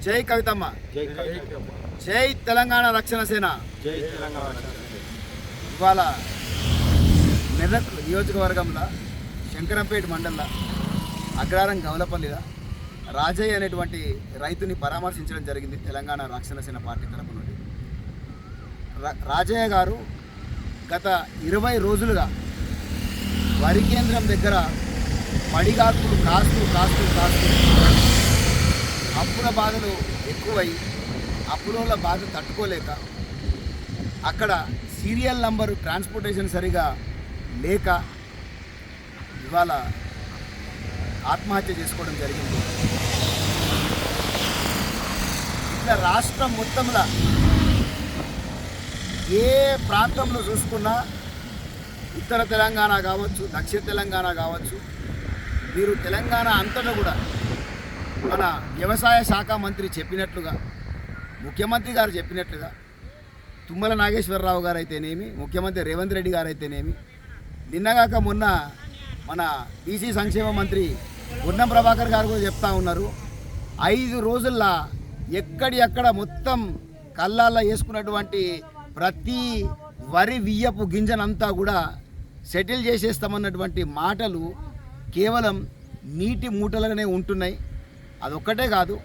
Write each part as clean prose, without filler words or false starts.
జై కవితమ్మ, జై తెలంగాణ రక్షణ సేన. ఇవాళ మెదక్ నియోజకవర్గంలో శంకరంపేట మండలంలో అగ్రారం గౌలపల్లిలో రాజయ్య అనేటువంటి రైతుని పరామర్శించడం జరిగింది తెలంగాణ రక్షణ సేన పార్టీ తరపు నుండి. రాజయ్య గారు గత 20 రోజులుగా వరి కేంద్రం దగ్గర పడిగాకులు కాస్తూ అప్పుల బాధలు ఎక్కువై అప్పుల బాధ తట్టుకోలేక అక్కడ సీరియల్ నంబరు ట్రాన్స్పోర్టేషన్ సరిగా లేక ఇవాళ ఆత్మహత్య చేసుకోవడం జరిగింది. ఇట్లా రాష్ట్రం మొత్తంలో ఏ ప్రాంతంలో చూసుకున్నా ఉత్తర తెలంగాణ కావచ్చు, దక్షిణ తెలంగాణ కావచ్చు, మీరు తెలంగాణ అంతటా కూడా మన వ్యవసాయ శాఖ మంత్రి చెప్పినట్లుగా, ముఖ్యమంత్రి గారు చెప్పినట్లుగా, తుమ్మల నాగేశ్వరరావు గారు అయితేనేమి, ముఖ్యమంత్రి రేవంత్ రెడ్డి గారు అయితేనేమి, నిన్నగాక మొన్న మన బీసీ సంక్షేమ మంత్రి పొన్నం ప్రభాకర్ గారు కూడా చెప్తా ఉన్నారు, 5 రోజుల్లో ఎక్కడెక్కడ మొత్తం కళ్ళాల్లో వేసుకున్నటువంటి ప్రతి వరి వియ్యపు గింజనంతా కూడా సెటిల్ చేసేస్తామన్నటువంటి మాటలు కేవలం నీటి మూటలుగానే ఉంటున్నాయి. అదొక్కటే కాదు,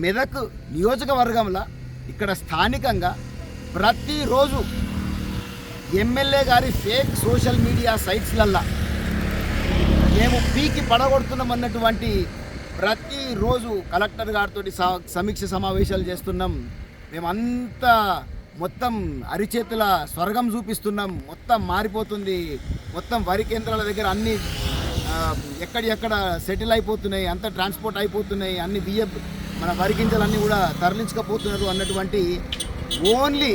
మెదక్ నియోజకవర్గంలో ఇక్కడ స్థానికంగా ప్రతిరోజు ఎమ్మెల్యే గారి ఫేక్ సోషల్ మీడియా సైట్స్లల్లా మేము పీకి పడగొడుతున్నామన్నటువంటి ప్రతిరోజు కలెక్టర్ గారితో సమీక్ష సమావేశాలు చేస్తున్నాం. మేమంతా మొత్తం అరిచేతుల స్వర్గం చూపిస్తున్నాం, మొత్తం మారిపోతుంది, మొత్తం వరి కేంద్రాల దగ్గర అన్ని ఎక్కడెక్కడ సెటిల్ అయిపోతున్నాయి, అంత ట్రాన్స్పోర్ట్ అయిపోతున్నాయి, అన్ని బియ్యం మన వరి గింజలన్నీ కూడా తరలించకపోతున్నారు అన్నటువంటి ఓన్లీ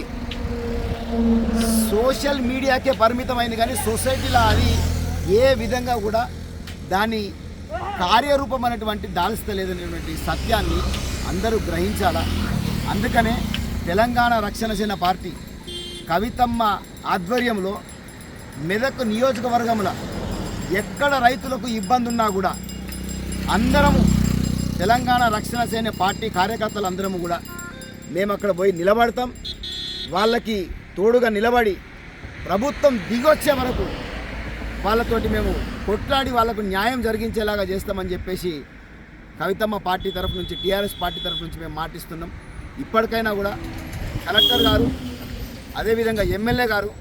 సోషల్ మీడియాకే పరిమితమైంది. కానీ సొసైటీలో అది ఏ విధంగా కూడా దాని కార్యరూపం అనేటువంటి దాల్స్తలేదనేటువంటి సత్యాన్ని అందరూ గ్రహించాలా. అందుకనే తెలంగాణ రక్షణ సేన పార్టీ కవితమ్మ ఆధ్వర్యంలో మెదక్ నియోజకవర్గంలో ఎక్కడ రైతులకు ఇబ్బంది ఉన్నా కూడా అందరము తెలంగాణ రక్షణ సేన పార్టీ కార్యకర్తలు అందరము కూడా మేము అక్కడ పోయి నిలబడతాం. వాళ్ళకి తోడుగా నిలబడి ప్రభుత్వం దిగొచ్చే వరకు వాళ్ళతోటి మేము కొట్లాడి వాళ్ళకు న్యాయం జరిగించేలాగా చేస్తామని చెప్పేసి కవితమ్మ పార్టీ తరఫు నుంచి, టీఆర్ఎస్ పార్టీ తరఫు నుంచి మేము మాటిస్తున్నాం. ఇప్పటికైనా కూడా కలెక్టర్ గారు, అదేవిధంగా ఎమ్మెల్యే గారు,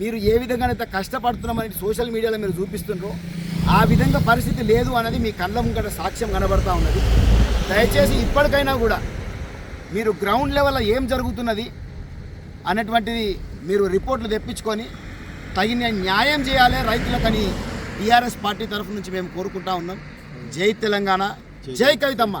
మీరు ఏ విధంగానైతే కష్టపడుతున్నామని సోషల్ మీడియాలో మీరు చూపిస్తున్నారో ఆ విధంగా పరిస్థితి లేదు అనేది మీ కళ్ళ ముంగట సాక్ష్యం కనబడతా ఉన్నది. దయచేసి ఇప్పటికైనా కూడా మీరు గ్రౌండ్ లెవెల్లో ఏం జరుగుతున్నది అనేటువంటిది మీరు రిపోర్ట్లు తెప్పించుకొని తగిన న్యాయం చేయాలి రైతులకని టీఆర్ఎస్ పార్టీ తరఫు నుంచి మేము కోరుకుంటా ఉన్నాం. జై తెలంగాణ, జై కవితమ్మ.